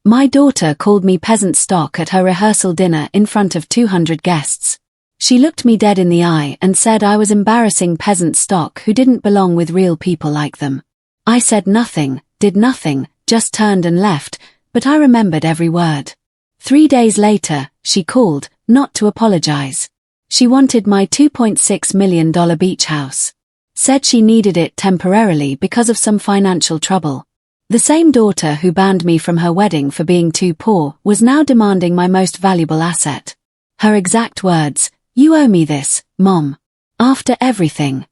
My daughter called me peasant stock at her rehearsal dinner in front of 200 guests. She looked me dead in the eye and said I was embarrassing peasant stock who didn't belong with real people like them. I said nothing, did nothing, just turned and left, but I remembered every word. 3 days later, she called, not to apologize. She wanted my $2.6 million beach house. Said she needed it temporarily because of some financial trouble. The same daughter who banned me from her wedding for being too poor was now demanding my most valuable asset. Her exact words, "You owe me this, Mom. After everything."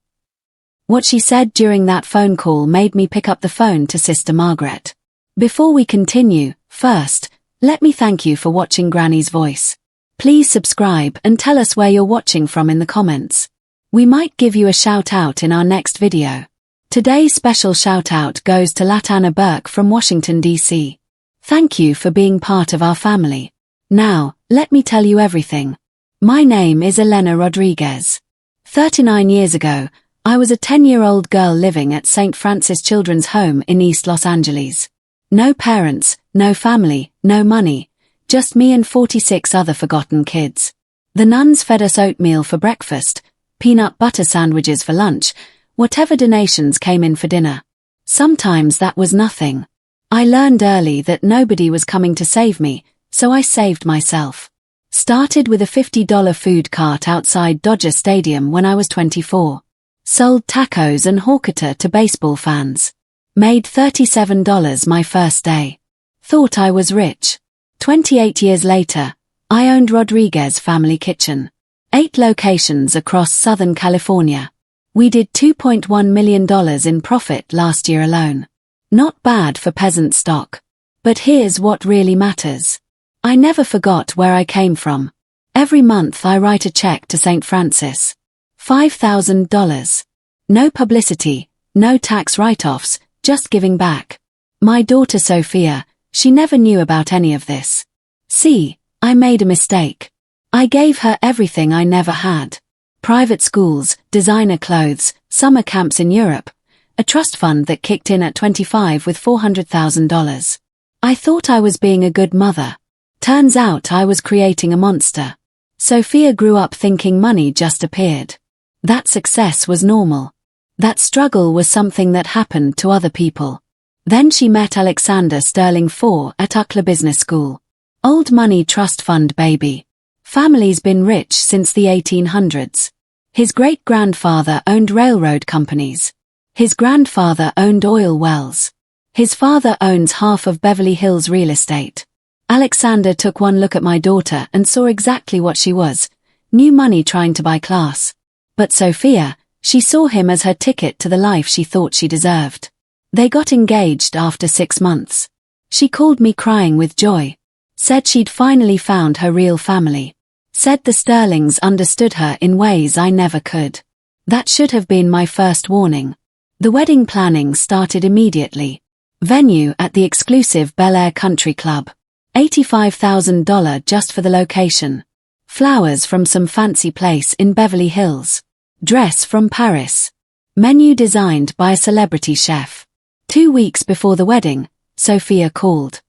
What she said during that phone call made me pick up the phone to Sister Margaret. Before we continue, first, let me thank you for watching Granny's Voice. Please subscribe and tell us where you're watching from in the comments. We might give you a shout out in our next video. Today's special shout out goes to Latana Burke from Washington, D.C. Thank you for being part of our family. Now, let me tell you everything. My name is Elena Rodriguez. 39 years ago, I was a 10-year-old girl living at St. Francis Children's Home in East Los Angeles. No parents, no family, no money, just me and 46 other forgotten kids. The nuns fed us oatmeal for breakfast, peanut butter sandwiches for lunch, whatever donations came in for dinner. Sometimes that was nothing. I learned early that nobody was coming to save me, so I saved myself. Started with a $50 food cart outside Dodger Stadium when I was 24. Sold tacos and hawkata to baseball fans. Made $37 my first day. Thought I was rich. 28 years later, I owned Rodriguez Family Kitchen. 8 locations across Southern California. We did $2.1 million in profit last year alone. Not bad for peasant stock. But here's what really matters. I never forgot where I came from. Every month I write a check to St. Francis. $5,000. No publicity, no tax write-offs, just giving back. My daughter Sophia, she never knew about any of this. See, I made a mistake. I gave her everything I never had. Private schools, designer clothes, summer camps in Europe, a trust fund that kicked in at 25 with $400,000. I thought I was being a good mother. Turns out I was creating a monster. Sophia grew up thinking money just appeared. That success was normal. That struggle was something that happened to other people. Then she met Alexander Sterling IV at UCLA Business School. Old money trust fund baby. Family's been rich since the 1800s. His great-grandfather owned railroad companies. His grandfather owned oil wells. His father owns half of Beverly Hills real estate. Alexander took one look at my daughter and saw exactly what she was. New money trying to buy class. But Sophia, she saw him as her ticket to the life she thought she deserved. They got engaged after 6 months. She called me crying with joy. Said she'd finally found her real family. Said the Sterlings understood her in ways I never could. That should have been my first warning. The wedding planning started immediately. Venue at the exclusive Bel Air Country Club. $85,000 just for the location. Flowers from some fancy place in Beverly Hills. Dress from Paris. Menu designed by a celebrity chef. 2 weeks before the wedding, Sophia called.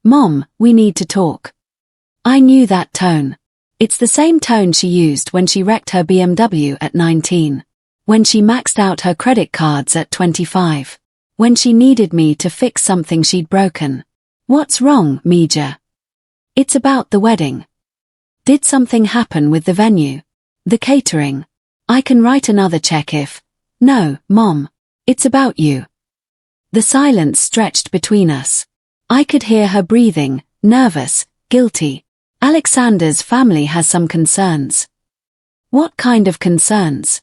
"Mom, we need to talk." I knew that tone. It's the same tone she used when she wrecked her BMW at 19. When she maxed out her credit cards at 25. When she needed me to fix something she'd broken. "What's wrong, Mija?" "It's about the wedding." "Did something happen with the venue? The catering? I can write another check if..." "No, Mom. It's about you." The silence stretched between us. I could hear her breathing, nervous, guilty. Alexander's family has some concerns. "What kind of concerns?"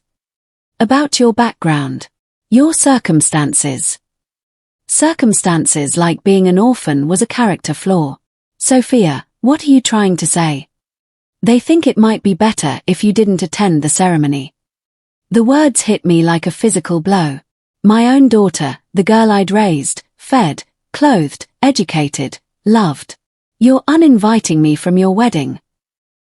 "About your background. Your circumstances." Circumstances like being an orphan was a character flaw. "Sophia, what are you trying to say?" "They think it might be better if you didn't attend the ceremony." The words hit me like a physical blow. My own daughter, the girl I'd raised, fed, clothed, educated, loved. "You're uninviting me from your wedding."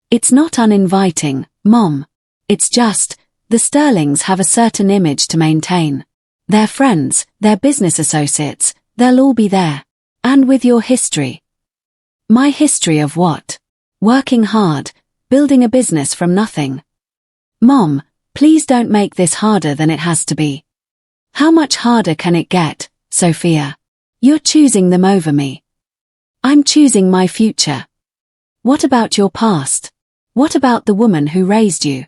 "It's not uninviting, Mom. It's just, the Sterlings have a certain image to maintain. Their friends, their business associates, they'll all be there. And with your history. My history of what? Working hard, building a business from nothing. Mom, please don't make this harder than it has to be. How much harder can it get, Sophia? You're choosing them over me. I'm choosing my future. What about your past? What about the woman who raised you?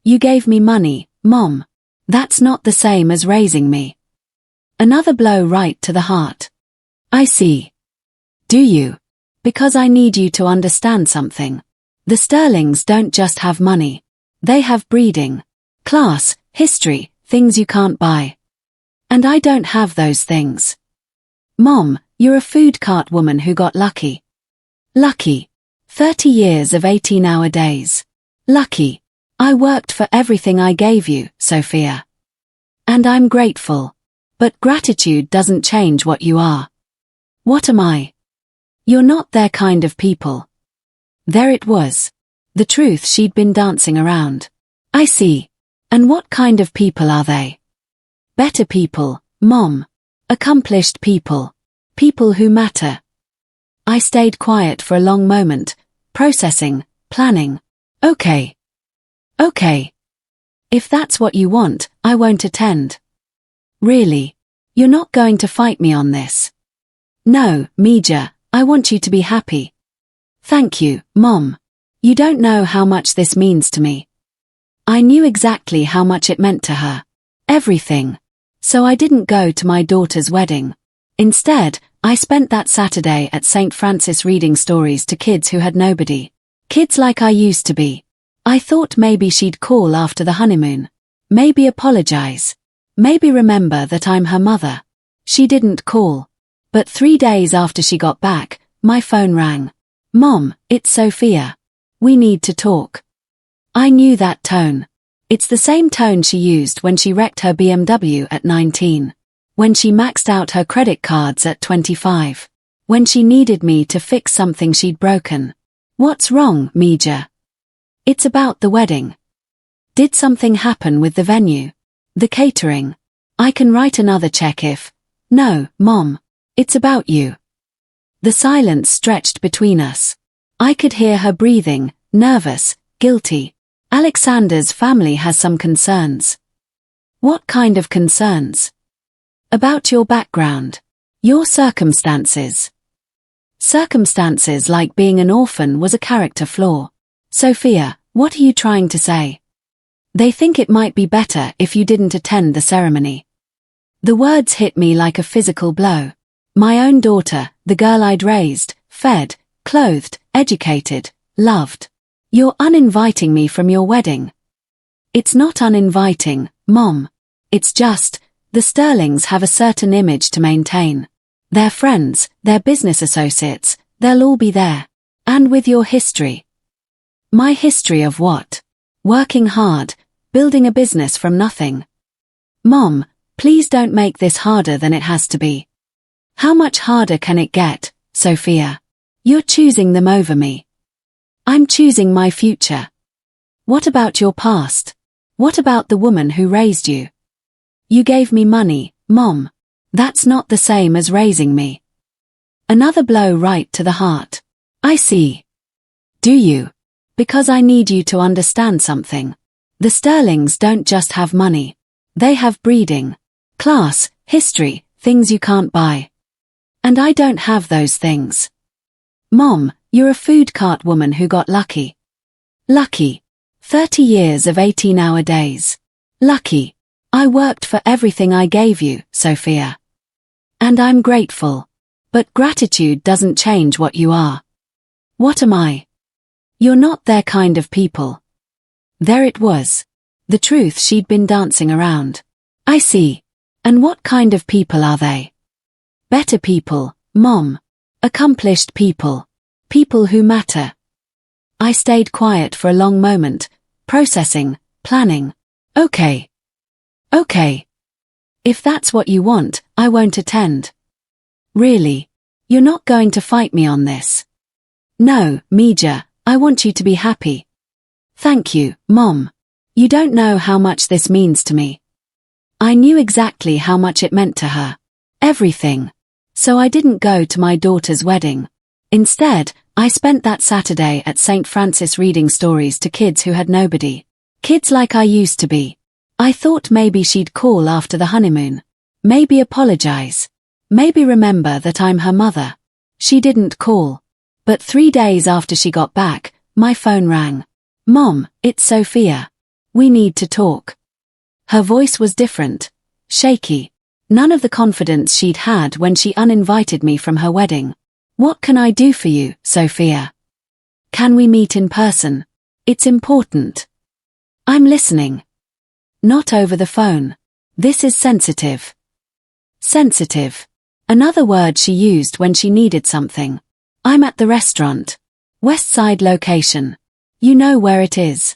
You gave me money, Mom. That's not the same as raising me. Another blow right to the heart. I see. Do you? Because I need you to understand something. The Sterlings don't just have money. They have breeding, class, history, things you can't buy. And I don't have those things. Mom, you're a food cart woman who got lucky. Lucky. 30 years of 18-hour days. Lucky. I worked for everything I gave you, Sophia. And I'm grateful. But gratitude doesn't change what you are. What am I? You're not their kind of people. There it was. The truth she'd been dancing around. I see. And what kind of people are they? Better people, Mom. Accomplished people. People who matter. I stayed quiet for a long moment, processing, planning. Okay. Okay. If that's what you want, I won't attend. Really? You're not going to fight me on this? No, Mija, I want you to be happy. Thank you, Mom. You don't know how much this means to me. I knew exactly how much it meant to her. Everything. So I didn't go to my daughter's wedding. Instead, I spent that Saturday at St. Francis reading stories to kids who had nobody. Kids like I used to be. I thought maybe she'd call after the honeymoon. Maybe apologize. Maybe remember that I'm her mother. She didn't call. But 3 days after she got back, my phone rang. Mom, it's Sophia. We need to talk. I knew that tone. It's the same tone she used when she wrecked her BMW at 19. When she maxed out her credit cards at 25. When she needed me to fix something she'd broken. What's wrong, Mija? It's about the wedding. Did something happen with the venue? The catering? I can write another check if... No, Mom. It's about you. The silence stretched between us. I could hear her breathing, nervous, guilty. Alexander's family has some concerns. What kind of concerns? About your background. Your circumstances. Circumstances like being an orphan was a character flaw. Sophia, what are you trying to say? They think it might be better if you didn't attend the ceremony. The words hit me like a physical blow. My own daughter, the girl I'd raised, fed, clothed, educated, loved. You're uninviting me from your wedding. It's not uninviting, Mom. It's just, the Sterlings have a certain image to maintain. Their friends, their business associates, they'll all be there. And with your history. My history of what? Working hard, building a business from nothing. Mom, please don't make this harder than it has to be. How much harder can it get, Sophia? You're choosing them over me. I'm choosing my future. What about your past? What about the woman who raised you? You gave me money, Mom. That's not the same as raising me. Another blow right to the heart. I see. Do you? Because I need you to understand something. The Sterlings don't just have money. They have breeding, class, history, things you can't buy. And I don't have those things. Mom, you're a food cart woman who got lucky. Lucky. 30 years of 18-hour days. Lucky. I worked for everything I gave you, Sophia. And I'm grateful. But gratitude doesn't change what you are. What am I? You're not their kind of people. There it was. The truth she'd been dancing around. I see. And what kind of people are they? Better people, Mom. Accomplished people. People who matter. I stayed quiet for a long moment, processing, planning. Okay. Okay. If that's what you want, I won't attend. Really? You're not going to fight me on this? No, Mija, I want you to be happy. Thank you, Mom. You don't know how much this means to me. I knew exactly how much it meant to her. Everything. So I didn't go to my daughter's wedding. Instead, I spent that Saturday at St. Francis reading stories to kids who had nobody. Kids like I used to be. I thought maybe she'd call after the honeymoon. Maybe apologize. Maybe remember that I'm her mother. She didn't call. But 3 days after she got back, my phone rang. "Mom, it's Sophia. We need to talk." Her voice was different. Shaky. None of the confidence she'd had when she uninvited me from her wedding. "What can I do for you, Sophia? Can we meet in person? It's important." "I'm listening." "Not over the phone. This is sensitive." Sensitive. Another word she used when she needed something. "I'm at the restaurant. West Side location. You know where it is."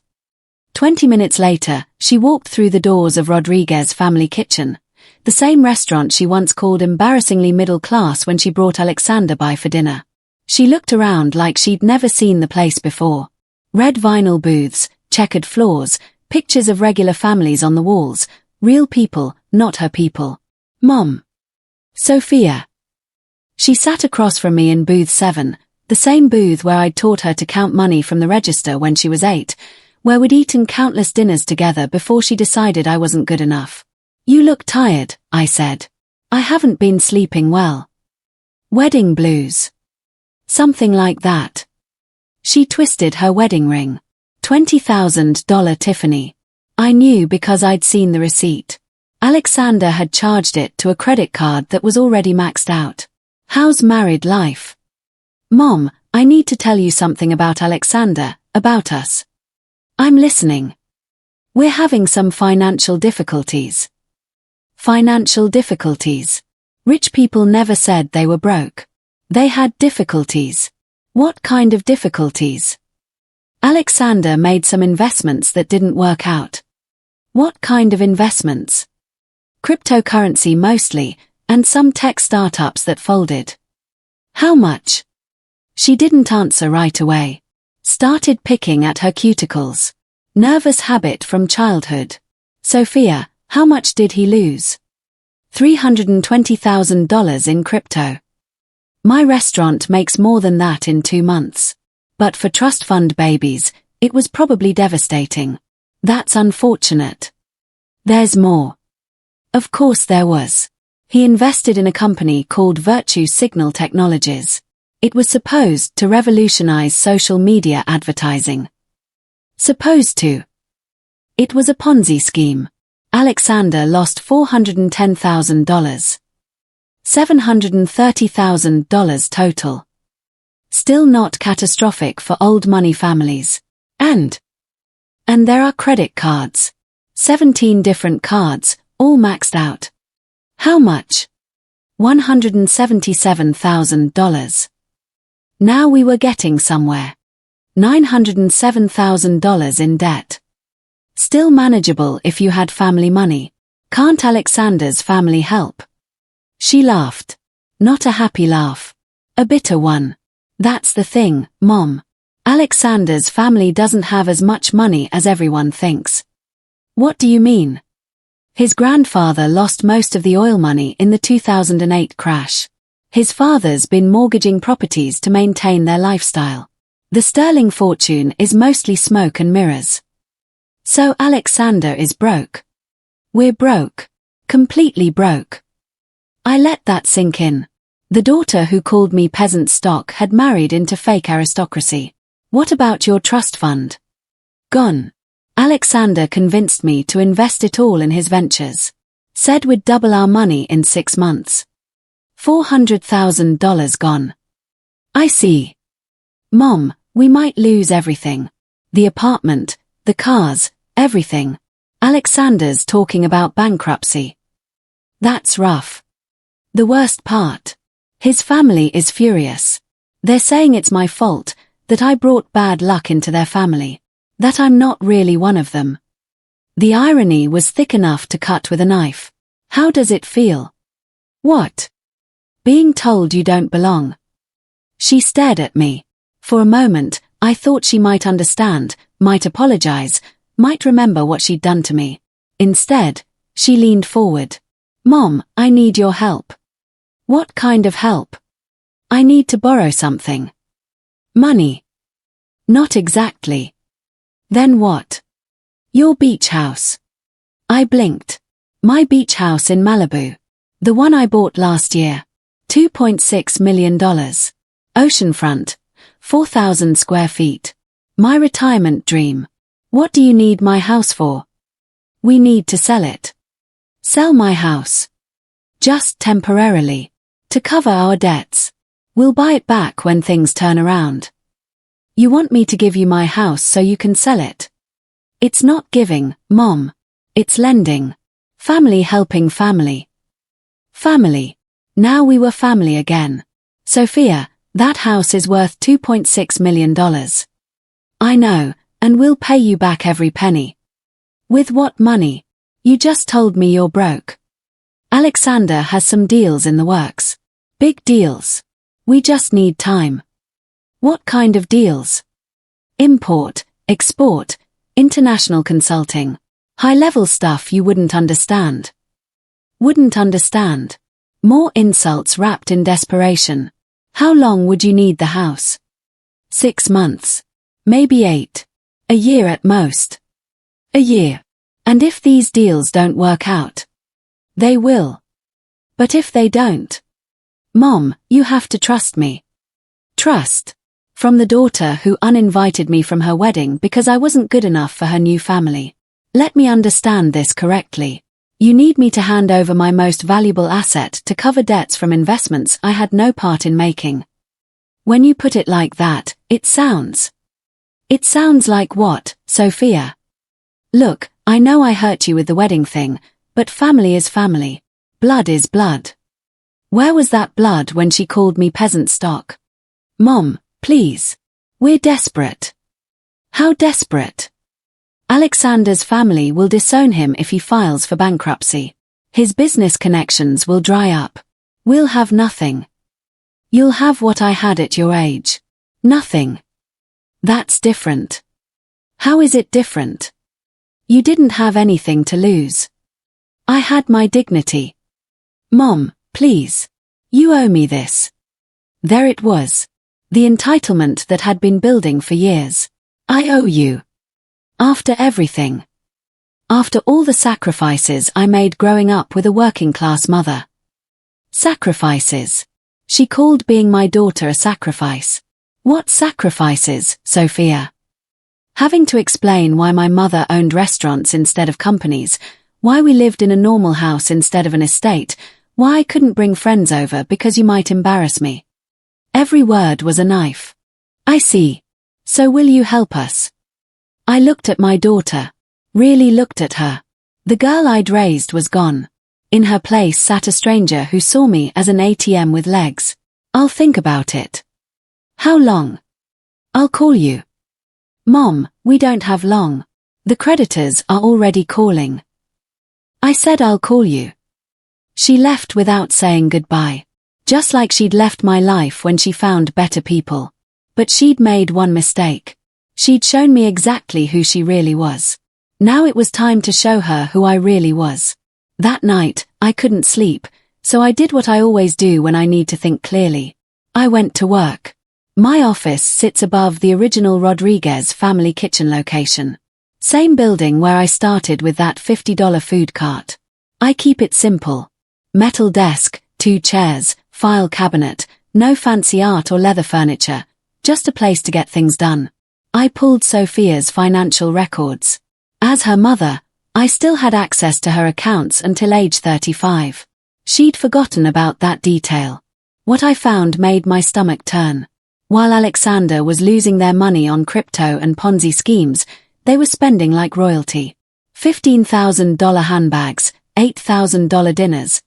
20 minutes later, she walked through the doors of Rodriguez Family Kitchen, the same restaurant she once called embarrassingly middle class when she brought Alexander by for dinner. She looked around like she'd never seen the place before. Red vinyl booths, checkered floors, pictures of regular families on the walls, real people, not her people. "Mom. Sophia." She sat across from me in booth 7, the same booth where I'd taught her to count money from the register when she was 8, where we'd eaten countless dinners together before she decided I wasn't good enough. "You look tired," I said. "I haven't been sleeping well." "Wedding blues." Something like that. She twisted her wedding ring. $20,000 Tiffany. I knew because I'd seen the receipt. Alexander had charged it to a credit card that was already maxed out. "How's married life?" "Mom, I need to tell you something about Alexander, about us." "I'm listening." "We're having some financial difficulties." Financial difficulties. Rich people never said they were broke. They had difficulties. What kind of difficulties? Alexander made some investments that didn't work out. What kind of investments? Cryptocurrency mostly, and some tech startups that folded. How much? She didn't answer right away. Started picking at her cuticles. Nervous habit from childhood. "Sophia, how much did he lose?" $320,000 in crypto. My restaurant makes more than that in 2 months. But for trust fund babies, it was probably devastating. That's unfortunate. There's more. Of course there was. He invested in a company called Virtue Signal Technologies. It was supposed to revolutionize social media advertising. Supposed to. It was a Ponzi scheme. Alexander lost $410,000. $730,000 total. Still not catastrophic for old money families. And there are credit cards. 17 different cards, all maxed out. How much? $177,000. Now we were getting somewhere. $907,000 in debt. Still manageable if you had family money. Can't Alexander's family help? She laughed. Not a happy laugh. A bitter one. That's the thing, Mom. Alexander's family doesn't have as much money as everyone thinks. What do you mean? His grandfather lost most of the oil money in the 2008 crash. His father's been mortgaging properties to maintain their lifestyle. The sterling fortune is mostly smoke and mirrors. So Alexander is broke. We're broke. Completely broke. I let that sink in. The daughter who called me peasant stock had married into fake aristocracy. What about your trust fund? Gone. Alexander convinced me to invest it all in his ventures. Said we'd double our money in 6 months. $400,000 gone. I see. Mom, we might lose everything. The apartment, the cars, everything. Alexander's talking about bankruptcy. That's rough. The worst part. His family is furious. They're saying it's my fault, that I brought bad luck into their family. That I'm not really one of them. The irony was thick enough to cut with a knife. How does it feel? What? Being told you don't belong. She stared at me. For a moment, I thought she might understand, might apologize, might remember what she'd done to me. Instead, she leaned forward. Mom, I need your help. What kind of help? I need to borrow something. Money. Not exactly. Then what? Your beach house. I blinked. My beach house in Malibu. The one I bought last year. $2.6 million. Oceanfront. 4,000 square feet. My retirement dream. What do you need my house for? We need to sell it. Sell my house. Just temporarily. To cover our debts. We'll buy it back when things turn around. You want me to give you my house so you can sell it? It's not giving, Mom. It's lending. Family helping family. Family. Now we were family again. Sophia, that house is worth $2.6 million. I know, and we'll pay you back every penny. With what money? You just told me you're broke. Alexander has some deals in the works. Big deals. We just need time. What kind of deals? Import, export, international consulting. High-level stuff you wouldn't understand. Wouldn't understand. More insults wrapped in desperation. How long would you need the house? 6 months. Maybe 8. A year at most. A year. And if these deals don't work out? They will. But if they don't? Mom, you have to trust me. Trust. From the daughter who uninvited me from her wedding because I wasn't good enough for her new family. Let me understand this correctly. You need me to hand over my most valuable asset to cover debts from investments I had no part in making. When you put it like that, it sounds like what, Sophia? Look, I know I hurt you with the wedding thing, but family is family. Blood is blood. Where was that blood when she called me peasant stock? Mom, please. We're desperate. How desperate? Alexander's family will disown him if he files for bankruptcy. His business connections will dry up. We'll have nothing. You'll have what I had at your age. Nothing. That's different. How is it different? You didn't have anything to lose. I had my dignity. Mom, please. You owe me this. There it was. The entitlement that had been building for years. I owe you. After everything. After all the sacrifices I made growing up with a working-class mother. Sacrifices. She called being my daughter a sacrifice. What sacrifices, Sophia? Having to explain why my mother owned restaurants instead of companies, why we lived in a normal house instead of an estate, why I couldn't bring friends over because you might embarrass me. Every word was a knife. I see. So will you help us? I looked at my daughter. Really looked at her. The girl I'd raised was gone. In her place sat a stranger who saw me as an ATM with legs. I'll think about it. How long? I'll call you. Mom, we don't have long. The creditors are already calling. I said I'll call you. She left without saying goodbye. Just like she'd left my life when she found better people. But she'd made one mistake. She'd shown me exactly who she really was. Now it was time to show her who I really was. That night, I couldn't sleep, so I did what I always do when I need to think clearly. I went to work. My office sits above the original Rodriguez family kitchen location. Same building where I started with that $50 food cart. I keep it simple. Metal desk, 2 chairs, file cabinet, no fancy art or leather furniture, just a place to get things done. I pulled Sophia's financial records. As her mother, I still had access to her accounts until age 35. She'd forgotten about that detail. What I found made my stomach turn. While Alexander was losing their money on crypto and Ponzi schemes, they were spending like royalty. $15,000 handbags, $8,000 dinners,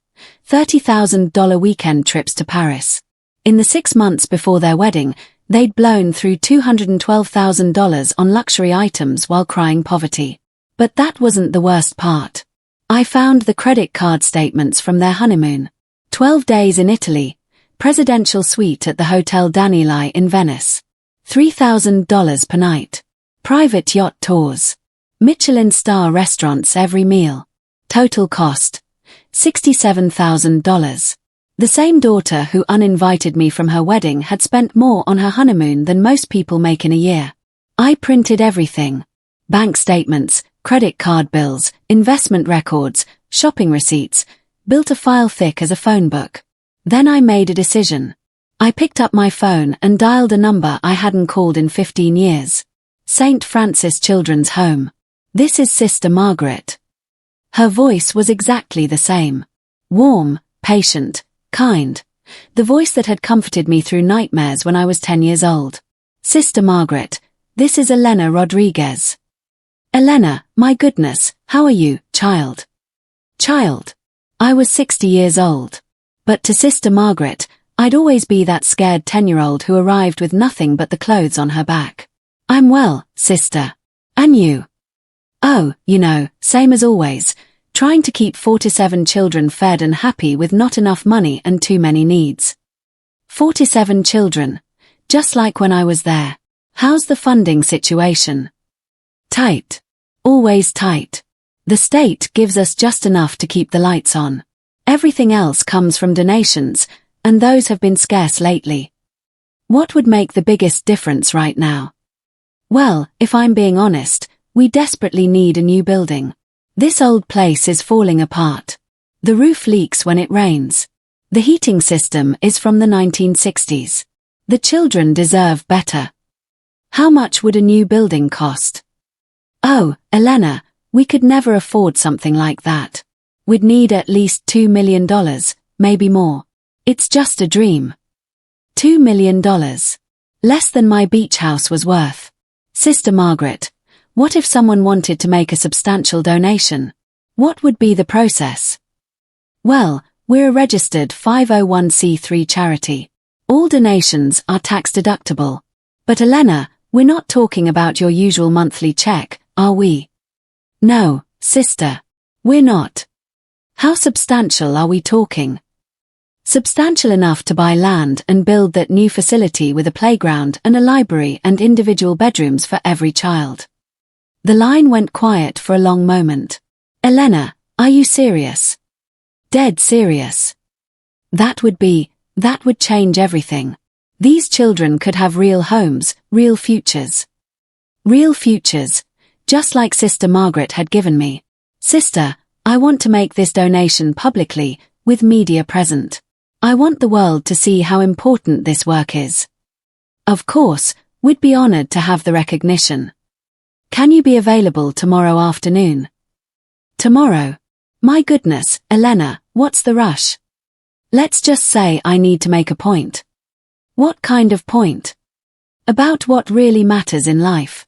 $30,000 weekend trips to Paris. In the 6 months before their wedding, they'd blown through $212,000 on luxury items while crying poverty. But that wasn't the worst part. I found the credit card statements from their honeymoon. 12 days in Italy. Presidential suite at the Hotel Danilai in Venice. $3,000 per night. Private yacht tours. Michelin star restaurants every meal. Total cost. $67,000. The same daughter who uninvited me from her wedding had spent more on her honeymoon than most people make in a year. I printed everything. Bank statements, credit card bills, investment records, shopping receipts, built a file thick as a phone book. Then I made a decision. I picked up my phone and dialed a number I hadn't called in 15 years. St. Francis Children's Home. This is Sister Margaret. Her voice was exactly the same. Warm, patient, kind. The voice that had comforted me through nightmares when I was 10 years old. Sister Margaret, this is Elena Rodriguez. Elena, my goodness, how are you, child? Child. I was 60 years old. But to Sister Margaret, I'd always be that scared 10-year-old who arrived with nothing but the clothes on her back. I'm well, sister. And you? Oh, same as always, trying to keep 47 children fed and happy with not enough money and too many needs. 47 children. Just like when I was there. How's the funding situation? Tight. Always tight. The state gives us just enough to keep the lights on. Everything else comes from donations, and those have been scarce lately. What would make the biggest difference right now? Well, if I'm being honest, we desperately need a new building. This old place is falling apart. The roof leaks when it rains. The heating system is from the 1960s. The children deserve better. How much would a new building cost? Oh, Elena, we could never afford something like that. We'd need at least $2 million, maybe more. It's just a dream. $2 million. Less than my beach house was worth. Sister Margaret, what if someone wanted to make a substantial donation? What would be the process? Well, we're a registered 501c3 charity. All donations are tax deductible. But Elena, we're not talking about your usual monthly check, are we? No, sister. We're not. How substantial are we talking? Substantial enough to buy land and build that new facility with a playground and a library and individual bedrooms for every child. The line went quiet for a long moment. Elena, are you serious? Dead serious. That would change everything. These children could have real homes, real futures. Real futures. Just like Sister Margaret had given me. Sister, I want to make this donation publicly, with media present. I want the world to see how important this work is. Of course, we'd be honored to have the recognition. Can you be available tomorrow afternoon? Tomorrow? My goodness, Elena, what's the rush? Let's just say I need to make a point. What kind of point? About what really matters in life.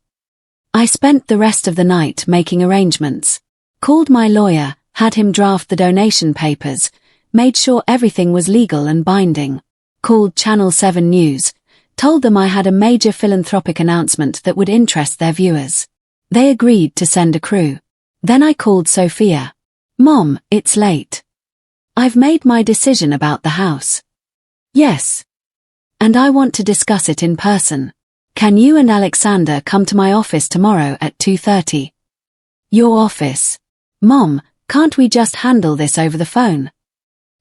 I spent the rest of the night making arrangements. Called my lawyer, had him draft the donation papers, made sure everything was legal and binding. Called Channel 7 News, told them I had a major philanthropic announcement that would interest their viewers. They agreed to send a crew. Then I called Sophia. Mom, it's late. I've made my decision about the house. Yes. And I want to discuss it in person. Can you and Alexander come to my office tomorrow at 2:30? Your office? Mom, can't we just handle this over the phone?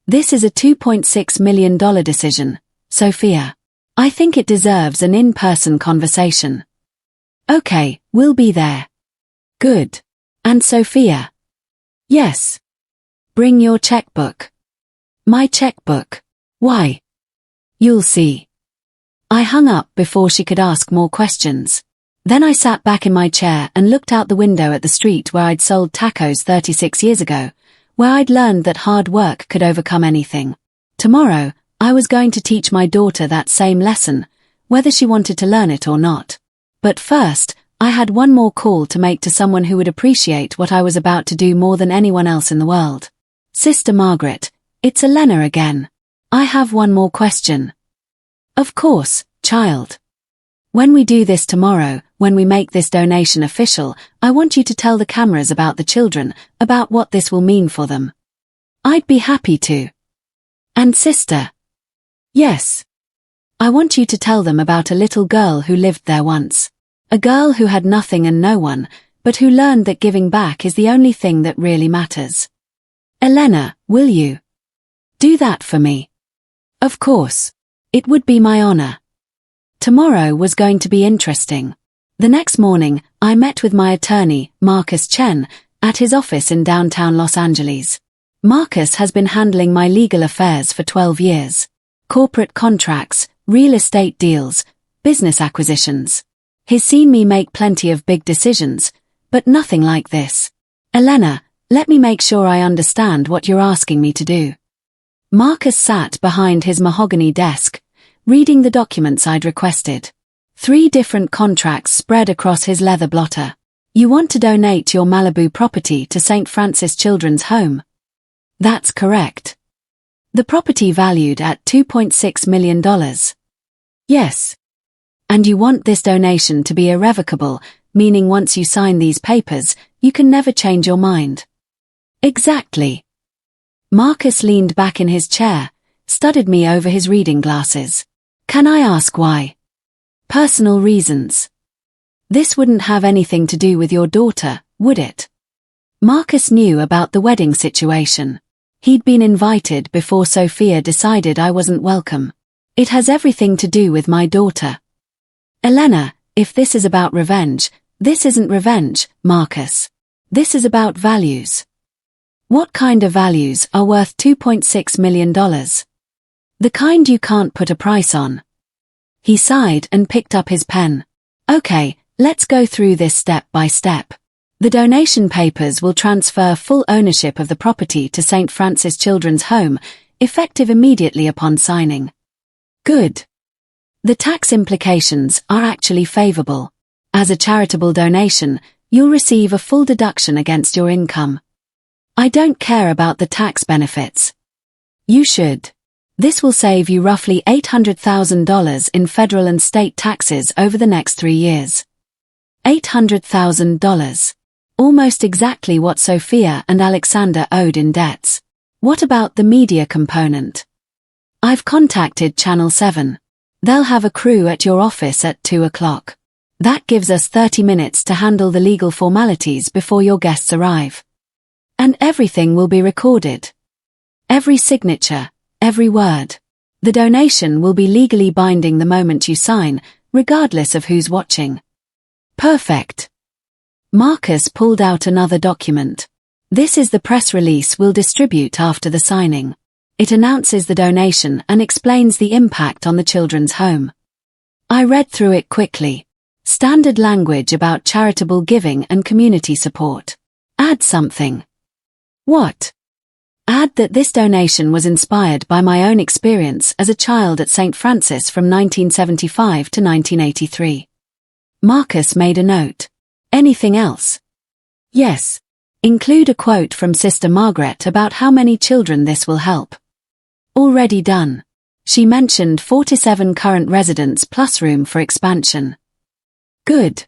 This is a $2.6 million decision, Sophia. I think it deserves an in-person conversation. Okay, we'll be there. Good. And Sophia? Yes. Bring your checkbook. My checkbook. Why? You'll see. I hung up before she could ask more questions. Then I sat back in my chair and looked out the window at the street where I'd sold tacos 36 years ago, where I'd learned that hard work could overcome anything. Tomorrow, I was going to teach my daughter that same lesson, whether she wanted to learn it or not. But first, I had one more call to make to someone who would appreciate what I was about to do more than anyone else in the world. Sister Margaret, it's Elena again. I have one more question. Of course, child. When we do this tomorrow, when we make this donation official, I want you to tell the cameras about the children, about what this will mean for them. I'd be happy to. And sister? Yes. I want you to tell them about a little girl who lived there once. A girl who had nothing and no one, but who learned that giving back is the only thing that really matters. Elena, will you do that for me? Of course. It would be my honor. Tomorrow was going to be interesting. The next morning, I met with my attorney, Marcus Chen, at his office in downtown Los Angeles. Marcus has been handling my legal affairs for 12 years. Corporate contracts, real estate deals, business acquisitions. He's seen me make plenty of big decisions, but nothing like this. Elena, let me make sure I understand what you're asking me to do. Marcus sat behind his mahogany desk, reading the documents I'd requested. 3 different contracts spread across his leather blotter. You want to donate your Malibu property to St. Francis Children's Home? That's correct. The property valued at $2.6 million. Yes. And you want this donation to be irrevocable, meaning once you sign these papers, you can never change your mind. Exactly. Marcus leaned back in his chair, studied me over his reading glasses. Can I ask why? Personal reasons. This wouldn't have anything to do with your daughter, would it? Marcus knew about the wedding situation. He'd been invited before Sophia decided I wasn't welcome. It has everything to do with my daughter. Elena, if this is about revenge, this isn't revenge, Marcus. This is about values. What kind of values are worth $2.6 million? The kind you can't put a price on. He sighed and picked up his pen. Okay, let's go through this step by step. The donation papers will transfer full ownership of the property to St. Francis Children's Home, effective immediately upon signing. Good. The tax implications are actually favorable. As a charitable donation, you'll receive a full deduction against your income. I don't care about the tax benefits. You should. This will save you roughly $800,000 in federal and state taxes over the next 3 years. $800,000. Almost exactly what Sophia and Alexander owed in debts. What about the media component? I've contacted Channel 7. They'll have a crew at your office at 2 o'clock. That gives us 30 minutes to handle the legal formalities before your guests arrive. And everything will be recorded. Every signature, every word. The donation will be legally binding the moment you sign, regardless of who's watching. Perfect. Marcus pulled out another document. This is the press release we'll distribute after the signing. It announces the donation and explains the impact on the children's home. I read through it quickly. Standard language about charitable giving and community support. Add something. What? Add that this donation was inspired by my own experience as a child at St. Francis from 1975 to 1983. Marcus made a note. Anything else? Yes. Include a quote from Sister Margaret about how many children this will help. Already done. She mentioned 47 current residents plus room for expansion. Good.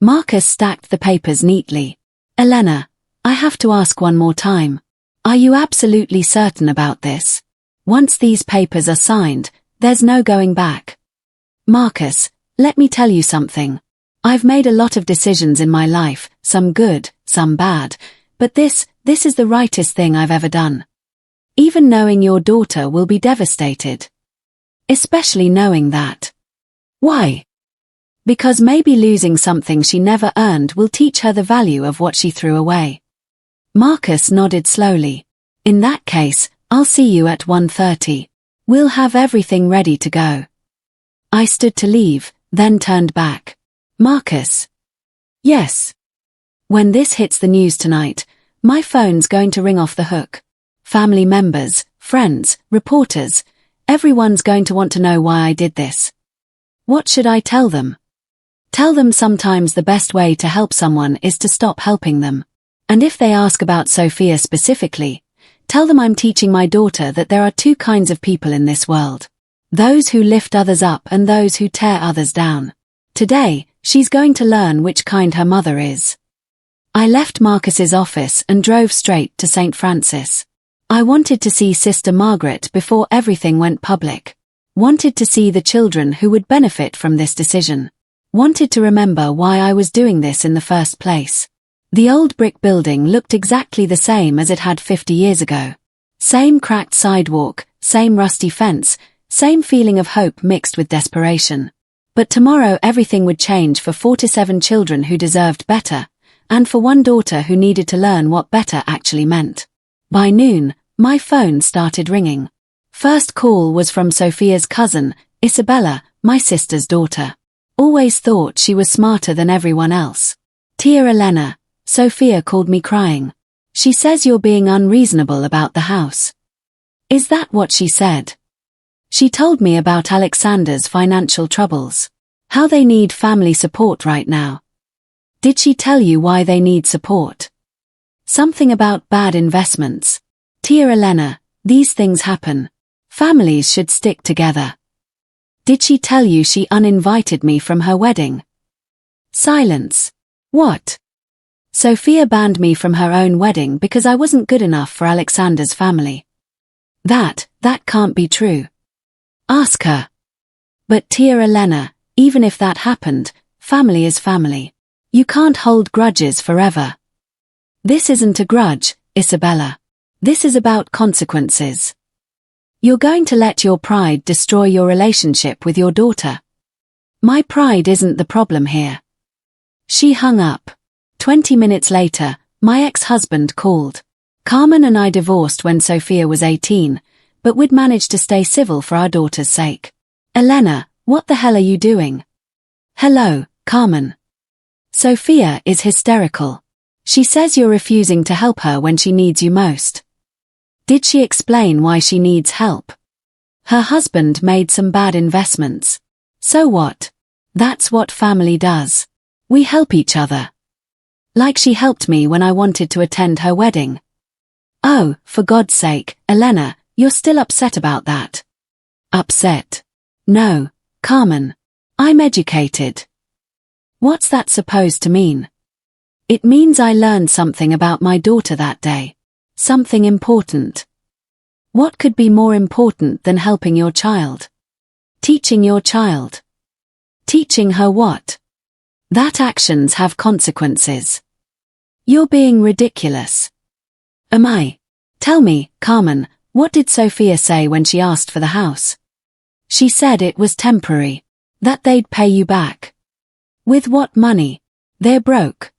Marcus stacked the papers neatly. Elena, I have to ask one more time. Are you absolutely certain about this? Once these papers are signed, there's no going back. Marcus, let me tell you something. I've made a lot of decisions in my life, some good, some bad, but this is the rightest thing I've ever done. Even knowing your daughter will be devastated. Especially knowing that. Why? Because maybe losing something she never earned will teach her the value of what she threw away. Marcus nodded slowly. In that case, I'll see you at 1:30. We'll have everything ready to go. I stood to leave, then turned back. Marcus. Yes. When this hits the news tonight, my phone's going to ring off the hook. Family members, friends, reporters, everyone's going to want to know why I did this. What should I tell them? Tell them sometimes the best way to help someone is to stop helping them. And if they ask about Sophia specifically, tell them I'm teaching my daughter that there are 2 kinds of people in this world. Those who lift others up and those who tear others down. Today, she's going to learn which kind her mother is. I left Marcus's office and drove straight to St. Francis. I wanted to see Sister Margaret before everything went public. Wanted to see the children who would benefit from this decision. Wanted to remember why I was doing this in the first place. The old brick building looked exactly the same as it had 50 years ago. Same cracked sidewalk, same rusty fence, same feeling of hope mixed with desperation. But tomorrow everything would change for 47 children who deserved better, and for one daughter who needed to learn what better actually meant. By noon, my phone started ringing. First call was from Sophia's cousin, Isabella, my sister's daughter. Always thought she was smarter than everyone else. "Dear Elena," Sophia called me crying. "She says you're being unreasonable about the house." "Is that what she said?" "She told me about Alexander's financial troubles. How they need family support right now." "Did she tell you why they need support?" "Something about bad investments." "Dear Elena, these things happen. Families should stick together." "Did she tell you she uninvited me from her wedding?" Silence. "What?" "Sophia banned me from her own wedding because I wasn't good enough for Alexander's family." That can't be true." "Ask her." "But dear Elena, even if that happened, family is family. You can't hold grudges forever." "This isn't a grudge, Isabella. This is about consequences. You're going to let your pride destroy your relationship with your daughter." "My pride isn't the problem here." She hung up. 20 minutes later, my ex-husband called. Carmen and I divorced when Sophia was 18, but we'd managed to stay civil for our daughter's sake. "Elena, what the hell are you doing?" "Hello, Carmen. Sophia is hysterical. She says you're refusing to help her when she needs you most." "Did she explain why she needs help?" "Her husband made some bad investments." "So what? That's what family does. We help each other." "Like she helped me when I wanted to attend her wedding." "Oh, for God's sake, Elena, you're still upset about that." "Upset? No, Carmen. I'm educated." "What's that supposed to mean?" "It means I learned something about my daughter that day. Something important." "What could be more important than helping your child?" "Teaching your child." "Teaching her what?" "That actions have consequences." "You're being ridiculous." "Am I?" "Tell me, Carmen, what did Sophia say when she asked for the house?" "She said it was temporary. That they'd pay you back." "With what money? They're broke."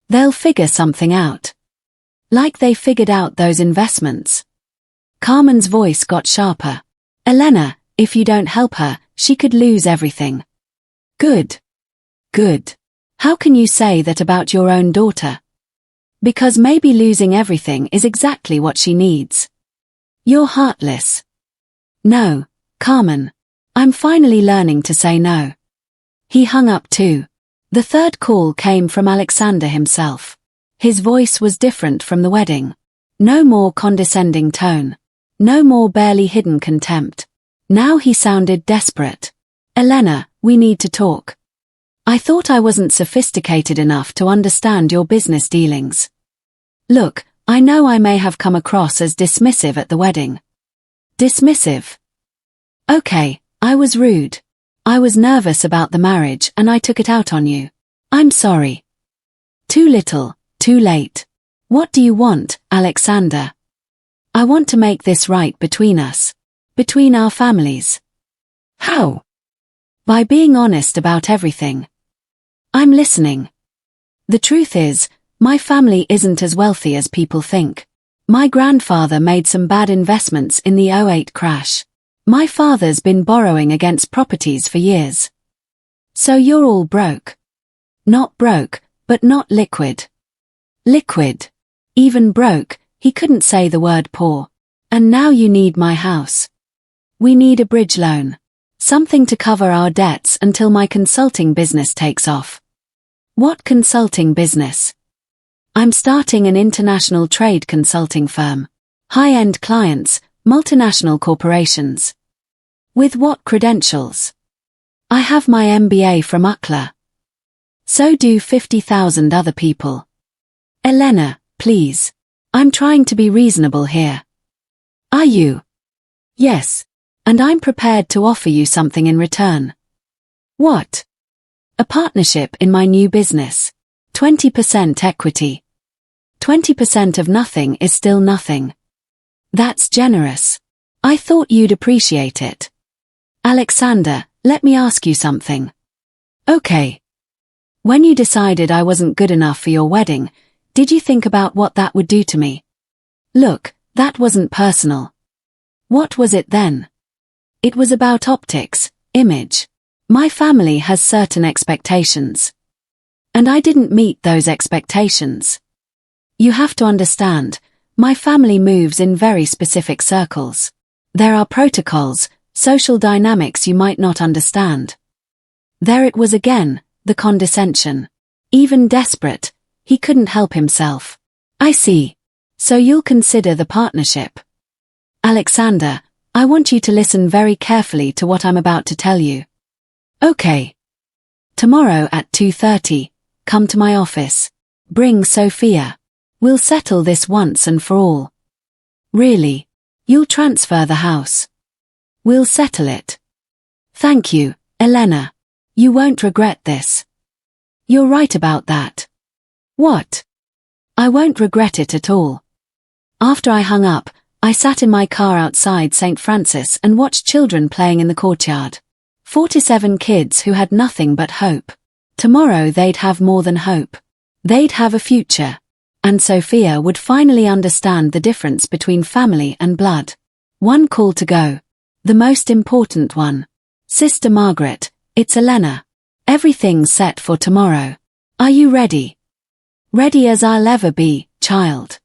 "They'll figure something out." "Like they figured out those investments." Carmen's voice got sharper. "Elena, if you don't help her, she could lose everything." "Good. Good. How can you say that about your own daughter?" "Because maybe losing everything is exactly what she needs." "You're heartless." "No, Carmen. I'm finally learning to say no." He hung up too. The third call came from Alexander himself. His voice was different from the wedding. No more condescending tone. No more barely hidden contempt. Now he sounded desperate. "Elena, we need to talk. I thought I wasn't sophisticated enough to understand your business dealings. Look, I know I may have come across as dismissive at the wedding." "Dismissive?" "Okay, I was rude. I was nervous about the marriage and I took it out on you. I'm sorry." "Too little, too late. What do you want, Alexander?" "I want to make this right between us. Between our families." "How?" "By being honest about everything." "I'm listening." "The truth is, my family isn't as wealthy as people think. My grandfather made some bad investments in the '08 crash. My father's been borrowing against properties for years." "So you're all broke?" "Not broke, but not liquid." "Liquid. Even broke," he couldn't say the word poor. "And now you need my house." "We need a bridge loan. Something to cover our debts until my consulting business takes off." "What consulting business?" "I'm starting an international trade consulting firm. High-end clients, multinational corporations." "With what credentials?" "I have my MBA from UCLA. So do 50,000 other people." "Elena, please. I'm trying to be reasonable here." "Are you?" "Yes. And I'm prepared to offer you something in return." "What?" "A partnership in my new business. 20% equity." 20% of nothing is still nothing. That's generous. I thought you'd appreciate it. Alexander, let me ask you something. Okay. When you decided I wasn't good enough for your wedding, did you think about what that would do to me? Look, that wasn't personal. What was it then? It was about optics, image. My family has certain expectations. And I didn't meet those expectations. You have to understand, my family moves in very specific circles. There are protocols, social dynamics you might not understand. There it was again, the condescension. Even desperate, he couldn't help himself. I see. So you'll consider the partnership. Alexander, I want you to listen very carefully to what I'm about to tell you. Okay. Tomorrow at 2:30, come to my office. Bring Sophia. We'll settle this once and for all. Really? You'll transfer the house. We'll settle it. Thank you, Elena. You won't regret this. You're right about that. What? I won't regret it at all. After I hung up, I sat in my car outside St. Francis and watched children playing in the courtyard. 47 kids who had nothing but hope. Tomorrow they'd have more than hope. They'd have a future. And Sophia would finally understand the difference between family and blood. One call to go. The most important one. Sister Margaret, it's Elena. Everything's set for tomorrow. Are you ready? Ready as I'll ever be, child.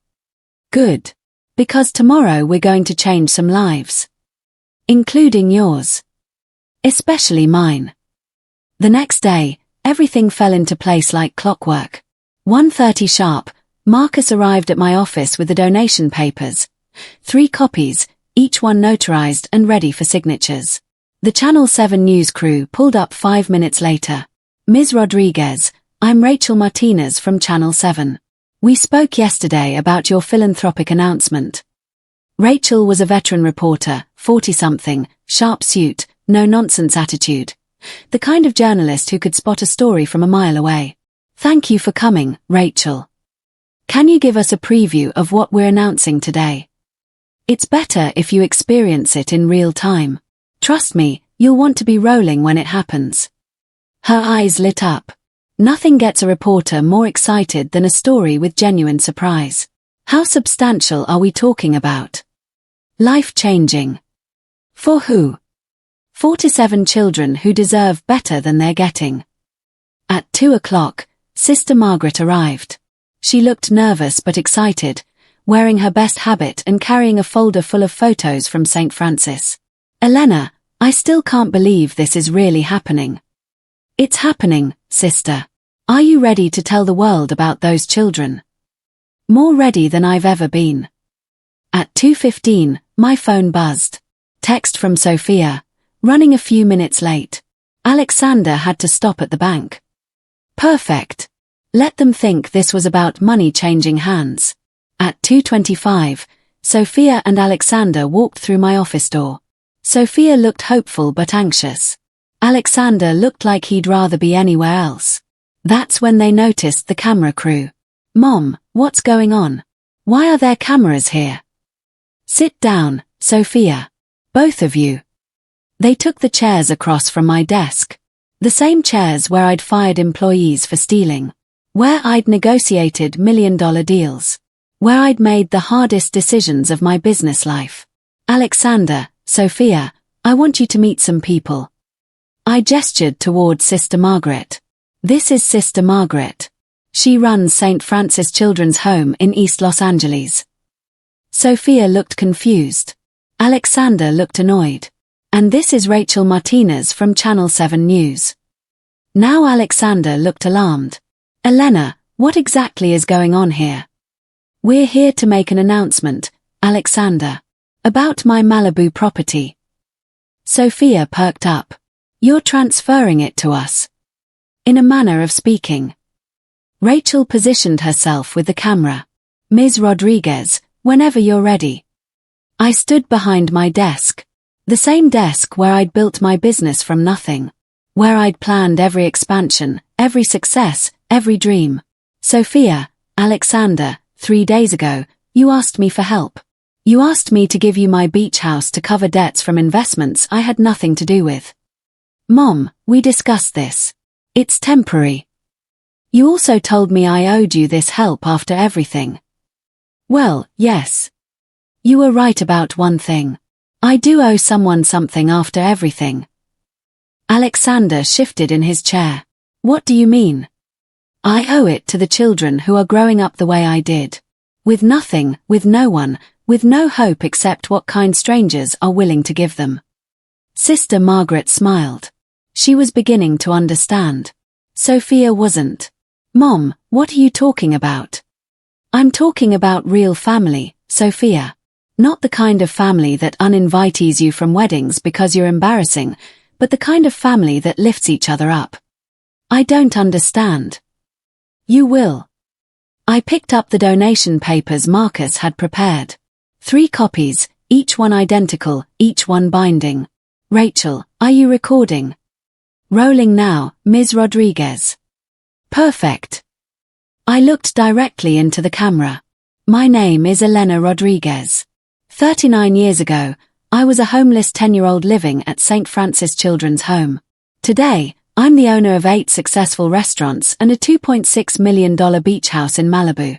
Good. Because tomorrow we're going to change some lives. Including yours. Especially mine. The next day, everything fell into place like clockwork. 1:30 sharp, Marcus arrived at my office with the donation papers. 3 copies, each one notarized and ready for signatures. The Channel 7 news crew pulled up 5 minutes later. Ms. Rodriguez, I'm Rachel Martinez from Channel 7. We spoke yesterday about your philanthropic announcement. Rachel was a veteran reporter, 40-something, sharp suit, no-nonsense attitude. The kind of journalist who could spot a story from a mile away. Thank you for coming, Rachel. Can you give us a preview of what we're announcing today? It's better if you experience it in real time. Trust me, you'll want to be rolling when it happens. Her eyes lit up. Nothing gets a reporter more excited than a story with genuine surprise. How substantial are we talking about? Life-changing. For who? 47 children who deserve better than they're getting. At 2 o'clock, Sister Margaret arrived. She looked nervous but excited, wearing her best habit and carrying a folder full of photos from St. Francis. Elena, I still can't believe this is really happening. It's happening, sister. Are you ready to tell the world about those children? More ready than I've ever been. At 2:15, my phone buzzed. Text from Sophia, running a few minutes late. Alexander had to stop at the bank. Perfect. Let them think this was about money changing hands. At 2:25, Sophia and Alexander walked through my office door. Sophia looked hopeful but anxious. Alexander looked like he'd rather be anywhere else. That's when they noticed the camera crew. Mom, what's going on? Why are there cameras here? Sit down, Sophia. Both of you. They took the chairs across from my desk. The same chairs where I'd fired employees for stealing. Where I'd negotiated million-dollar deals. Where I'd made the hardest decisions of my business life. Alexander, Sophia, I want you to meet some people. I gestured toward Sister Margaret. This is Sister Margaret. She runs St. Francis Children's Home in East Los Angeles. Sophia looked confused. Alexander looked annoyed. And this is Rachel Martinez from Channel 7 News. Now Alexander looked alarmed. Elena, what exactly is going on here? We're here to make an announcement, Alexander. About my Malibu property. Sophia perked up. You're transferring it to us. In a manner of speaking. Rachel positioned herself with the camera. Ms. Rodriguez, whenever you're ready. I stood behind my desk. The same desk where I'd built my business from nothing. Where I'd planned every expansion, every success, every dream. Sophia, Alexander, 3 days ago, you asked me for help. You asked me to give you my beach house to cover debts from investments I had nothing to do with. Mom, we discussed this. It's temporary. You also told me I owed you this help after everything. Well, yes. You were right about one thing. I do owe someone something after everything. Alexander shifted in his chair. What do you mean? I owe it to the children who are growing up the way I did. With nothing, with no one, with no hope except what kind strangers are willing to give them. Sister Margaret smiled. She was beginning to understand. Sophia wasn't. Mom, what are you talking about? I'm talking about real family, Sophia. Not the kind of family that uninvites you from weddings because you're embarrassing, but the kind of family that lifts each other up. I don't understand. You will. I picked up the donation papers Marcus had prepared. 3 copies, each one identical, each one binding. Rachel, are you recording? Rolling now, Ms. Rodriguez. Perfect. I looked directly into the camera. My name is Elena Rodriguez. 39 years ago, I was a homeless 10-year-old living at St. Francis Children's Home. Today, I'm the owner of 8 successful restaurants and a $2.6 million beach house in Malibu.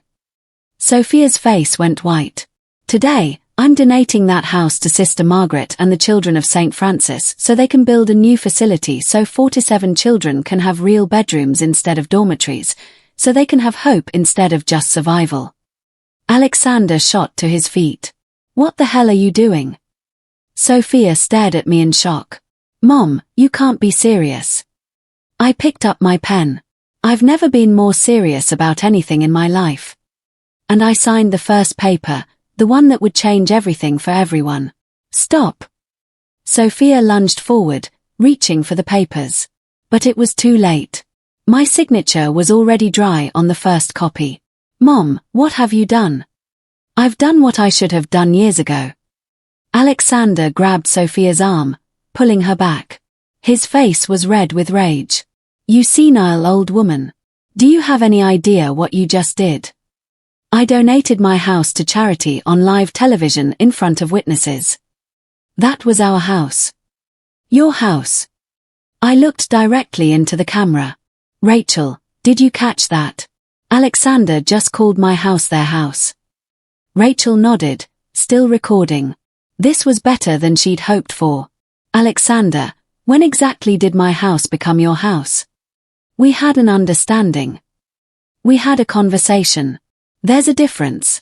Sophia's face went white. Today, I'm donating that house to Sister Margaret and the children of St. Francis so they can build a new facility so 47 children can have real bedrooms instead of dormitories, so they can have hope instead of just survival. Alexander shot to his feet. What the hell are you doing? Sophia stared at me in shock. Mom, you can't be serious. I picked up my pen. I've never been more serious about anything in my life. And I signed the first paper, the one that would change everything for everyone. Stop. Sophia lunged forward, reaching for the papers. But it was too late. My signature was already dry on the first copy. Mom, what have you done? I've done what I should have done years ago. Alexander grabbed Sophia's arm, pulling her back. His face was red with rage. You senile old woman. Do you have any idea what you just did? I donated my house to charity on live television in front of witnesses. That was our house. Your house. I looked directly into the camera. Rachel, did you catch that? Alexander just called my house their house. Rachel nodded, still recording. This was better than she'd hoped for. Alexander, when exactly did my house become your house? We had an understanding. We had a conversation. There's a difference.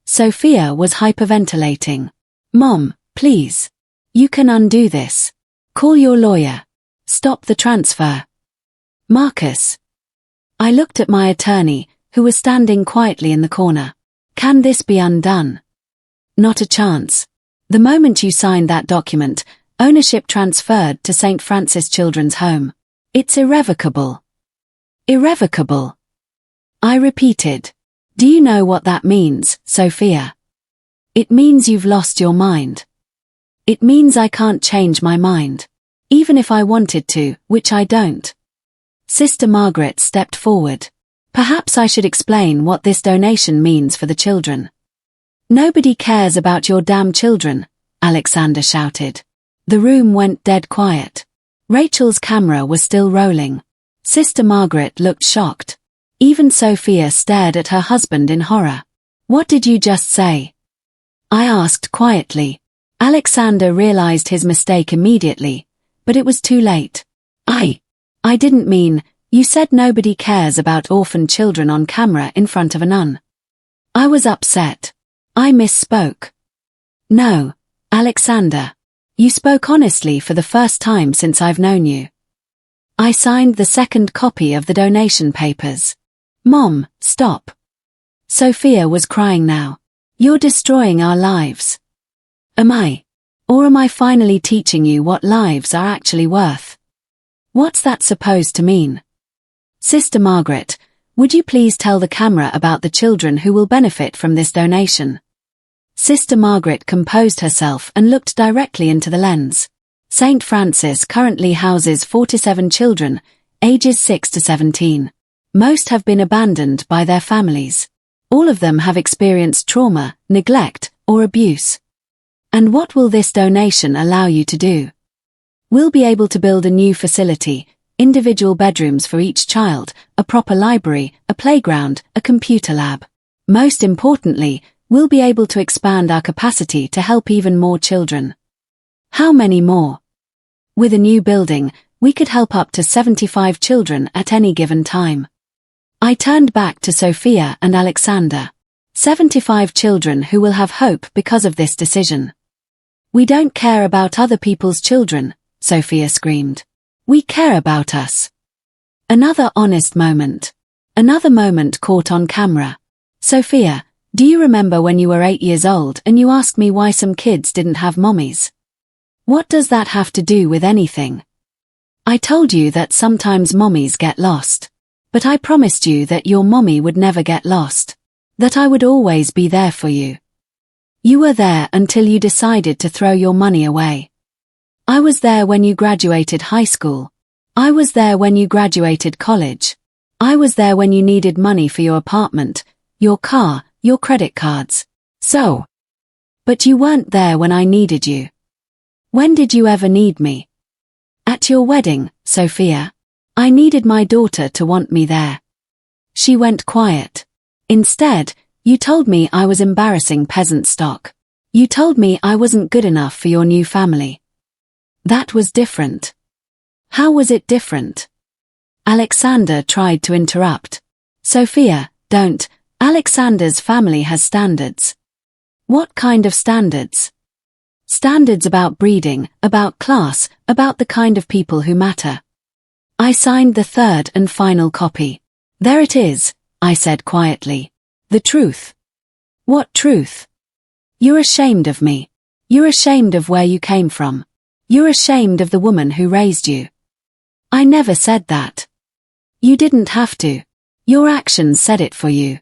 Sophia was hyperventilating. Mom, please. You can undo this. Call your lawyer. Stop the transfer. Marcus. I looked at my attorney, who was standing quietly in the corner. Can this be undone? Not a chance. The moment you signed that document, ownership transferred to St. Francis Children's Home. It's irrevocable. Irrevocable. I repeated. Do you know what that means, Sophia? It means you've lost your mind. It means I can't change my mind. Even if I wanted to, which I don't. Sister Margaret stepped forward. Perhaps I should explain what this donation means for the children. Nobody cares about your damn children, Alexander shouted. The room went dead quiet. Rachel's camera was still rolling. Sister Margaret looked shocked. Even Sophia stared at her husband in horror. What did you just say? I asked quietly. Alexander realized his mistake immediately, but it was too late. I didn't mean, you said nobody cares about orphan children on camera in front of a nun. I was upset. I misspoke. No, Alexander. You spoke honestly for the first time since I've known you. I signed the second copy of the donation papers. Mom, stop. Sophia was crying now. You're destroying our lives. Am I? Or am I finally teaching you what lives are actually worth? What's that supposed to mean? Sister Margaret, would you please tell the camera about the children who will benefit from this donation? Sister Margaret composed herself and looked directly into the lens. St. Francis currently houses 47 children, ages 6 to 17. Most have been abandoned by their families. All of them have experienced trauma, neglect, or abuse. And what will this donation allow you to do? We'll be able to build a new facility, individual bedrooms for each child, a proper library, a playground, a computer lab. Most importantly, we'll be able to expand our capacity to help even more children. How many more? With a new building, we could help up to 75 children at any given time. I turned back to Sophia and Alexander. 75 children who will have hope because of this decision. We don't care about other people's children, Sophia screamed. We care about us. Another honest moment. Another moment caught on camera. Sophia, do you remember when you were 8 years old and you asked me why some kids didn't have mommies? What does that have to do with anything? I told you that sometimes mommies get lost. But I promised you that your mommy would never get lost. That I would always be there for you. You were there until you decided to throw your money away. I was there when you graduated high school. I was there when you graduated college. I was there when you needed money for your apartment, your car, your credit cards. But you weren't there when I needed you. When did you ever need me? At your wedding, Sophia. I needed my daughter to want me there. She went quiet. Instead, you told me I was embarrassing peasant stock. You told me I wasn't good enough for your new family. That was different. How was it different? Alexander tried to interrupt. Sophia, don't. Alexander's family has standards. What kind of standards? Standards about breeding, about class, about the kind of people who matter. I signed the third and final copy. There it is, I said quietly. The truth. What truth? You're ashamed of me. You're ashamed of where you came from. You're ashamed of the woman who raised you. I never said that. You didn't have to. Your actions said it for you.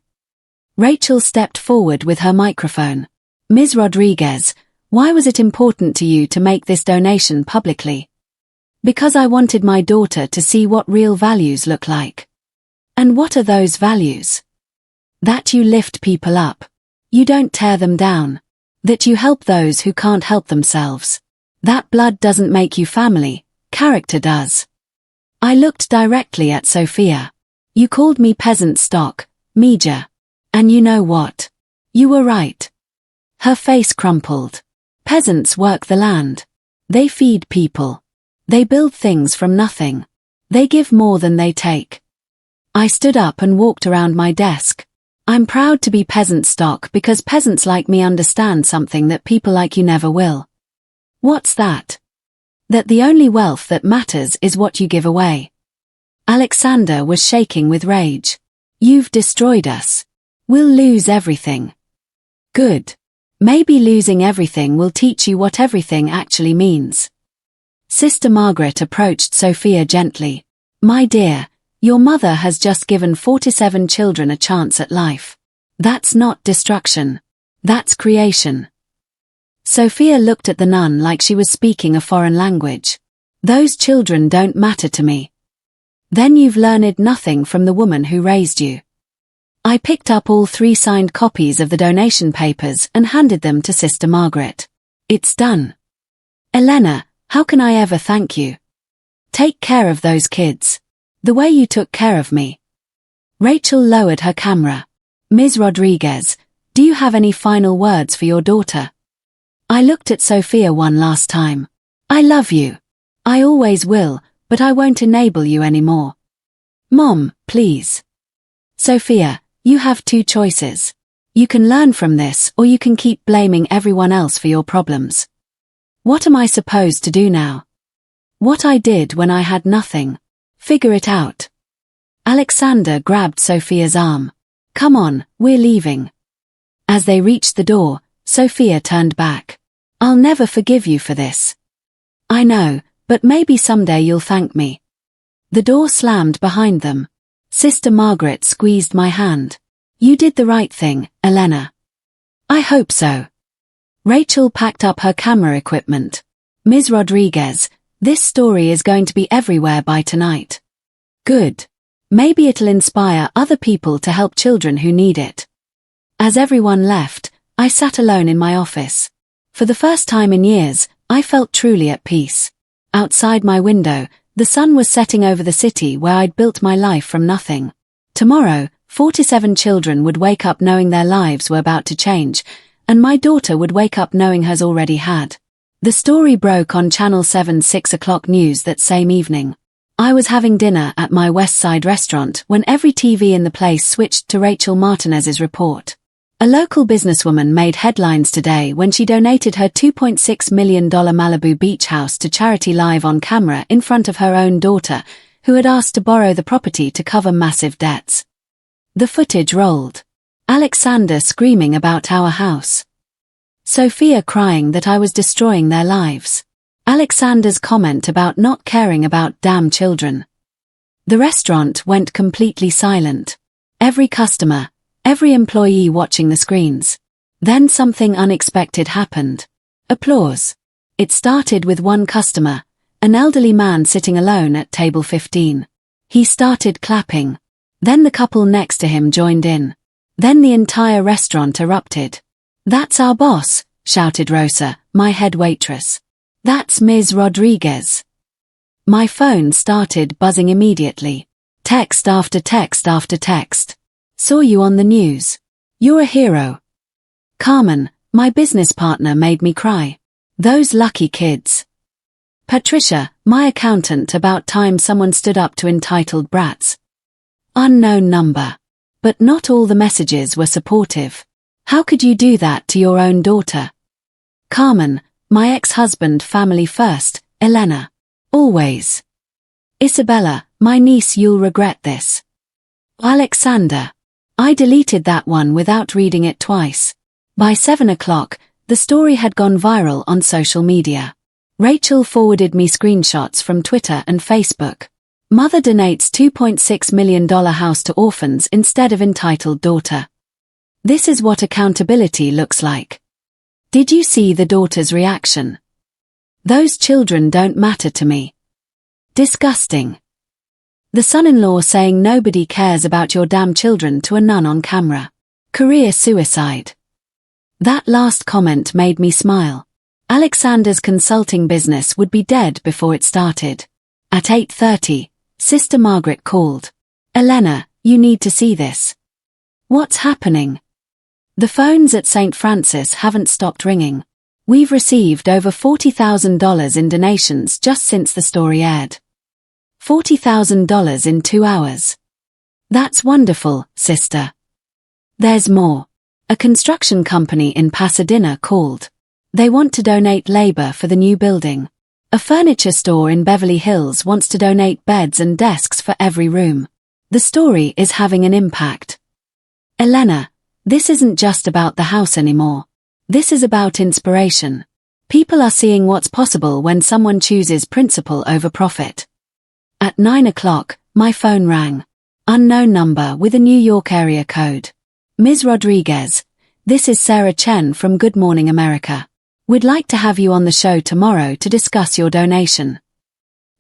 Rachel stepped forward with her microphone. Ms. Rodriguez, why was it important to you to make this donation publicly? Because I wanted my daughter to see what real values look like. And what are those values? That you lift people up. You don't tear them down. That you help those who can't help themselves. That blood doesn't make you family, character does. I looked directly at Sophia. You called me peasant stock, Mija. And you know what? You were right. Her face crumpled. Peasants work the land. They feed people. They build things from nothing. They give more than they take. I stood up and walked around my desk. I'm proud to be peasant stock because peasants like me understand something that people like you never will. What's that? That the only wealth that matters is what you give away. Alexander was shaking with rage. You've destroyed us. We'll lose everything. Good. Maybe losing everything will teach you what everything actually means. Sister Margaret approached Sophia gently. My dear, your mother has just given 47 children a chance at life. That's not destruction. That's creation. Sophia looked at the nun like she was speaking a foreign language. Those children don't matter to me. Then you've learned nothing from the woman who raised you. I picked up all 3 signed copies of the donation papers and handed them to Sister Margaret. It's done. Elena, how can I ever thank you? Take care of those kids. The way you took care of me. Rachel lowered her camera. Ms. Rodriguez, do you have any final words for your daughter? I looked at Sophia one last time. I love you. I always will, but I won't enable you anymore. Mom, please. Sophia, you have 2 choices. You can learn from this or you can keep blaming everyone else for your problems. What am I supposed to do now? What I did when I had nothing. Figure it out. Alexander grabbed Sophia's arm. Come on, we're leaving. As they reached the door, Sophia turned back. I'll never forgive you for this. I know, but maybe someday you'll thank me. The door slammed behind them. Sister Margaret squeezed my hand. You did the right thing, Elena. I hope so. Rachel packed up her camera equipment. Ms. Rodriguez, this story is going to be everywhere by tonight. Good. Maybe it'll inspire other people to help children who need it. As everyone left, I sat alone in my office. For the first time in years, I felt truly at peace. Outside my window, the sun was setting over the city where I'd built my life from nothing. Tomorrow, 47 children would wake up knowing their lives were about to change, and my daughter would wake up knowing hers already had. The story broke on Channel 7's 6 o'clock news that same evening. I was having dinner at my West Side restaurant when every TV in the place switched to Rachel Martinez's report. A local businesswoman made headlines today when she donated her $2.6 million Malibu beach house to charity live on camera in front of her own daughter, who had asked to borrow the property to cover massive debts. The footage rolled. Alexander screaming about our house. Sophia crying that I was destroying their lives. Alexander's comment about not caring about damn children. The restaurant went completely silent. Every customer, every employee watching the screens. Then something unexpected happened. Applause. It started with one customer, an elderly man sitting alone at table 15. He started clapping. Then the couple next to him joined in. Then the entire restaurant erupted. "That's our boss," shouted Rosa, my head waitress. "That's Ms. Rodriguez." My phone started buzzing immediately. Text after text after text. "Saw you on the news. You're a hero." Carmen, my business partner, made me cry. "Those lucky kids." Patricia, my accountant, about time someone stood up to entitled brats. Unknown number. But not all the messages were supportive. "How could you do that to your own daughter?" Carmen, my ex-husband, family first. Elena. Always. Isabella, my niece, "You'll regret this." Alexander. I deleted that one without reading it twice. By 7 o'clock, the story had gone viral on social media. Rachel forwarded me screenshots from Twitter and Facebook. Mother donates $2.6 million house to orphans instead of entitled daughter. This is what accountability looks like. Did you see the daughter's reaction? "Those children don't matter to me." Disgusting. The son-in-law saying nobody cares about your damn children to a nun on camera. Career suicide. That last comment made me smile. Alexander's consulting business would be dead before it started. At 8:30, Sister Margaret called. "Elena, you need to see this." "What's happening?" "The phones at St. Francis haven't stopped ringing. We've received over $40,000 in donations just since the story aired. $40,000 in 2 hours. That's wonderful, sister. There's more. A construction company in Pasadena called. They want to donate labor for the new building. A furniture store in Beverly Hills wants to donate beds and desks for every room. The story is having an impact. Elena, this isn't just about the house anymore. This is about inspiration. People are seeing what's possible when someone chooses principle over profit. At 9 o'clock, my phone rang. Unknown number with a New York area code. "Ms. Rodriguez, this is Sarah Chen from Good Morning America. We'd like to have you on the show tomorrow to discuss your donation."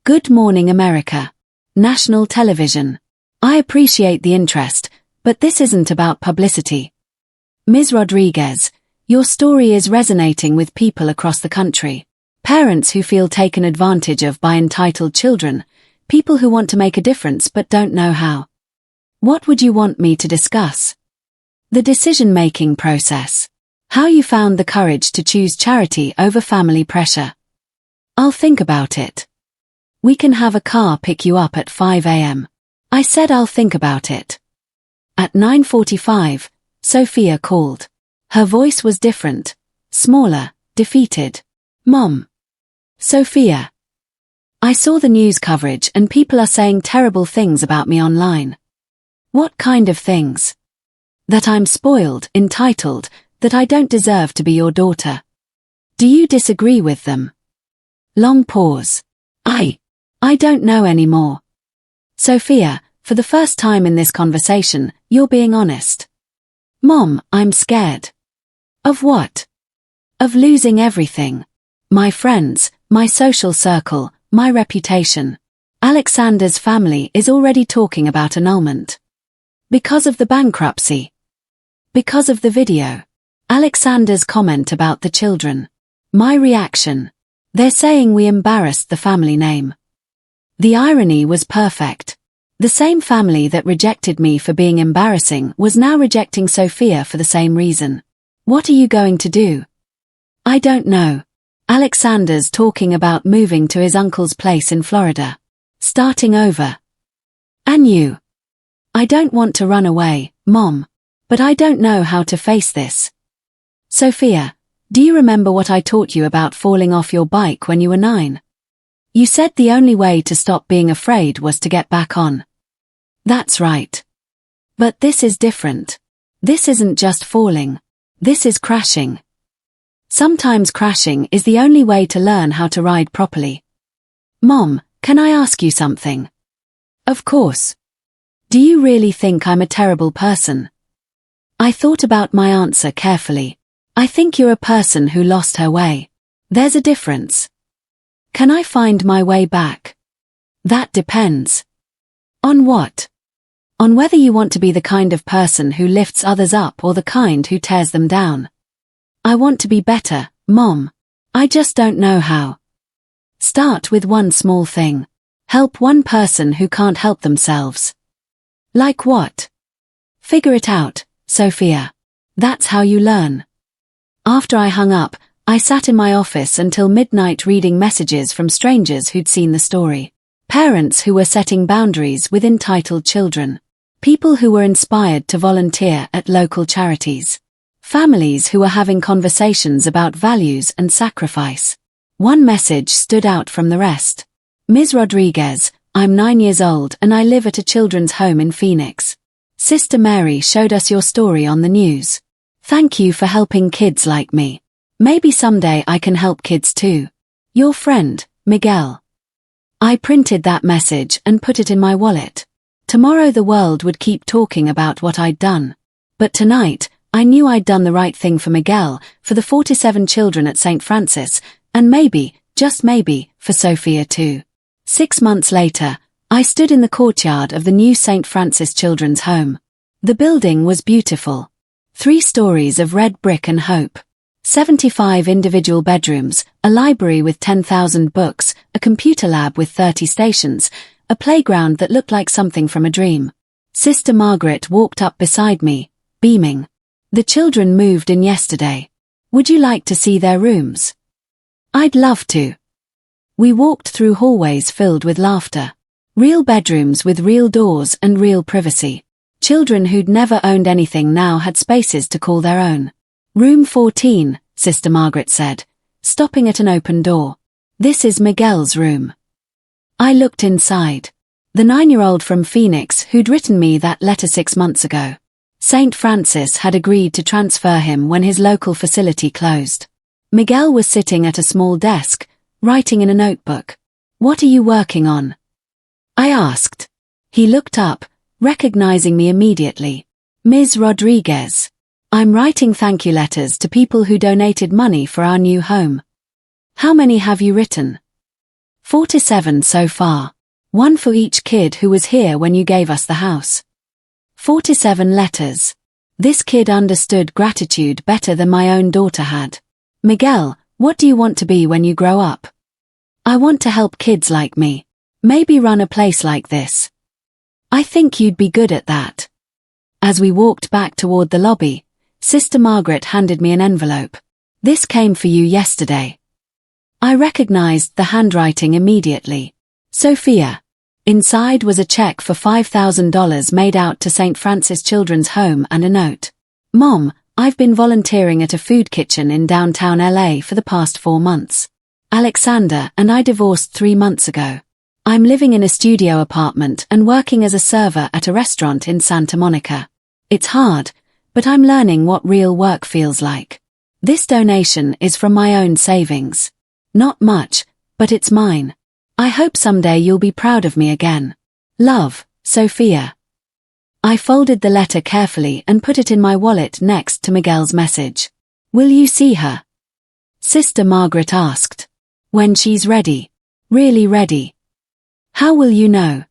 Good Morning America. National television. I appreciate the interest, but this isn't about publicity. "Ms. Rodriguez, your story is resonating with people across the country. Parents who feel taken advantage of by entitled children, people who want to make a difference but don't know how. What would you want me to discuss?" The decision-making process. How you found the courage to choose charity over family pressure. "I'll think about it. We can have a car pick you up at 5 a.m. I said I'll think about it. At 9:45, Sophia called. Her voice was different, smaller, defeated. "Mom." "Sophia. I saw the news coverage and people are saying terrible things about me online." "What kind of things?" "That I'm spoiled, entitled, that I don't deserve to be your daughter." "Do you disagree with them?" Long pause. I don't know anymore." "Sophia, for the first time in this conversation, you're being honest." "Mom, I'm scared." "Of what?" "Of losing everything. My friends, my social circle, my reputation. Alexander's family is already talking about annulment. Because of the bankruptcy. Because of the video. Alexander's comment about the children. My reaction. They're saying we embarrassed the family name. The irony was perfect. The same family that rejected me for being embarrassing was now rejecting Sophia for the same reason. What are you going to do? I don't know. Alexander's talking about moving to his uncle's place in Florida. Starting over. And you? I don't want to run away, Mom. But I don't know how to face this. Sophia, do you remember what I taught you about falling off your bike when you were 9? You said the only way to stop being afraid was to get back on. That's right. But this is different. This isn't just falling. This is crashing. Sometimes crashing is the only way to learn how to ride properly. Mom, can I ask you something? Of course. Do you really think I'm a terrible person? I thought about my answer carefully. I think you're a person who lost her way. There's a difference. Can I find my way back? That depends. On what? On whether you want to be the kind of person who lifts others up or the kind who tears them down. I want to be better, Mom. I just don't know how. Start with one small thing. Help one person who can't help themselves. Like what? Figure it out, Sophia. That's how you learn. After I hung up, I sat in my office until midnight reading messages from strangers who'd seen the story. Parents who were setting boundaries with entitled children. People who were inspired to volunteer at local charities. Families who were having conversations about values and sacrifice. One message stood out from the rest. Ms. Rodriguez, I'm 9 years old and I live at a children's home in Phoenix. Sister Mary showed us your story on the news. Thank you for helping kids like me. Maybe someday I can help kids too. Your friend, Miguel. I printed that message and put it in my wallet. Tomorrow the world would keep talking about what I'd done. But tonight, I knew I'd done the right thing for Miguel, for the 47 children at St. Francis, and maybe, just maybe, for Sophia too. 6 months later, I stood in the courtyard of the new St. Francis Children's Home. The building was beautiful. 3 stories of red brick and hope. 75 individual bedrooms, a library with 10,000 books, a computer lab with 30 stations, a playground that looked like something from a dream. Sister Margaret walked up beside me, beaming. The children moved in yesterday. Would you like to see their rooms? I'd love to. We walked through hallways filled with laughter. Real bedrooms with real doors and real privacy. Children who'd never owned anything now had spaces to call their own. Room 14, Sister Margaret said, stopping at an open door. This is Miguel's room. I looked inside. The 9-year-old from Phoenix who'd written me that letter 6 months ago. St. Francis had agreed to transfer him when his local facility closed. Miguel was sitting at a small desk, writing in a notebook. What are you working on? I asked. He looked up, recognizing me immediately. Ms. Rodriguez. I'm writing thank you letters to people who donated money for our new home. How many have you written? 47 so far. 1 for each kid who was here when you gave us the house. 47 letters. This kid understood gratitude better than my own daughter had. Miguel, what do you want to be when you grow up? I want to help kids like me. Maybe run a place like this. I think you'd be good at that. As we walked back toward the lobby, Sister Margaret handed me an envelope. This came for you yesterday. I recognized the handwriting immediately. Sophia. Inside was a check for $5,000 made out to St. Francis Children's Home and a note. Mom, I've been volunteering at a food kitchen in downtown LA for the past 4 months. Alexander and I divorced 3 months ago. I'm living in a studio apartment and working as a server at a restaurant in Santa Monica. It's hard, but I'm learning what real work feels like. This donation is from my own savings. Not much, but it's mine. I hope someday you'll be proud of me again. Love, Sophia. I folded the letter carefully and put it in my wallet next to Miguel's message. Will you see her? Sister Margaret asked. When she's ready. Really ready. How will you know?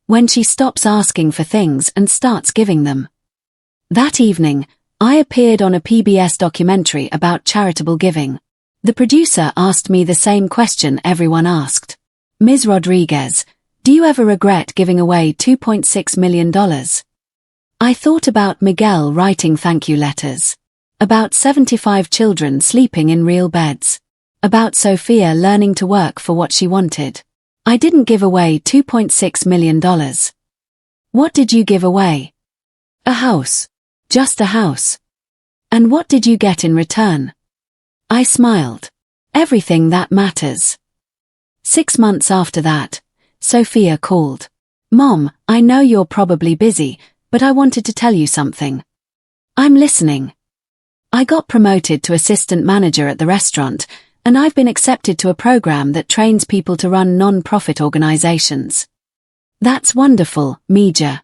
When she stops asking for things and starts giving them. That evening, I appeared on a PBS documentary about charitable giving. The producer asked me the same question everyone asked. Ms. Rodriguez, do you ever regret giving away $2.6 million? I thought about Miguel writing thank you letters. About 75 children sleeping in real beds. About Sophia learning to work for what she wanted. I didn't give away $2.6 million. What did you give away? A house. Just a house. And what did you get in return? I smiled. Everything that matters. 6 months after that, Sophia called. Mom, I know you're probably busy, but I wanted to tell you something. I'm listening. I got promoted to assistant manager at the restaurant, and I've been accepted to a program that trains people to run non-profit organizations. That's wonderful, Mija.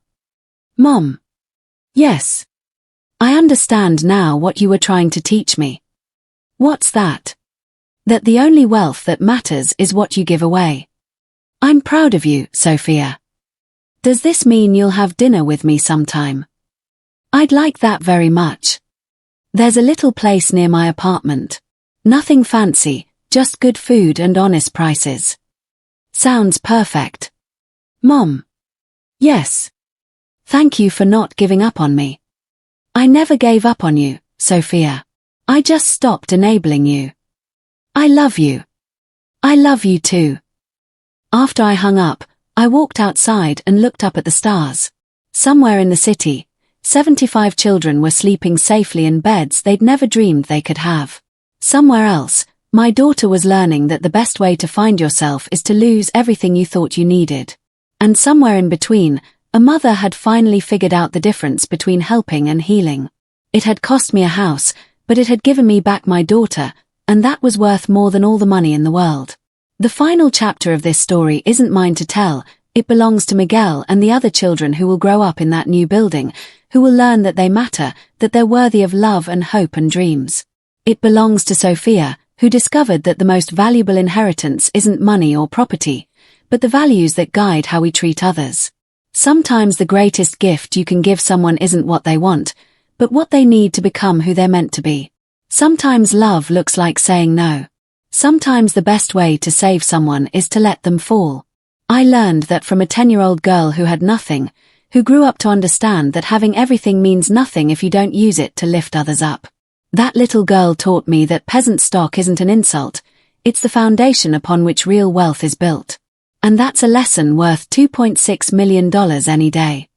Mom. Yes. I understand now what you were trying to teach me. What's that? That the only wealth that matters is what you give away. I'm proud of you, Sophia. Does this mean you'll have dinner with me sometime? I'd like that very much. There's a little place near my apartment. Nothing fancy, just good food and honest prices. Sounds perfect. Mom. Yes. Thank you for not giving up on me. I never gave up on you, Sophia. I just stopped enabling you. I love you. I love you too. After I hung up, I walked outside and looked up at the stars. Somewhere in the city, 75 children were sleeping safely in beds they'd never dreamed they could have. Somewhere else, my daughter was learning that the best way to find yourself is to lose everything you thought you needed. And somewhere in between, a mother had finally figured out the difference between helping and healing. It had cost me a house, but it had given me back my daughter, and that was worth more than all the money in the world. The final chapter of this story isn't mine to tell, it belongs to Miguel and the other children who will grow up in that new building, who will learn that they matter, that they're worthy of love and hope and dreams. It belongs to Sophia, who discovered that the most valuable inheritance isn't money or property, but the values that guide how we treat others. Sometimes the greatest gift you can give someone isn't what they want, but what they need to become who they're meant to be. Sometimes love looks like saying no. Sometimes the best way to save someone is to let them fall. I learned that from a 10-year-old girl who had nothing, who grew up to understand that having everything means nothing if you don't use it to lift others up. That little girl taught me that peasant stock isn't an insult, it's the foundation upon which real wealth is built. And that's a lesson worth $2.6 million any day.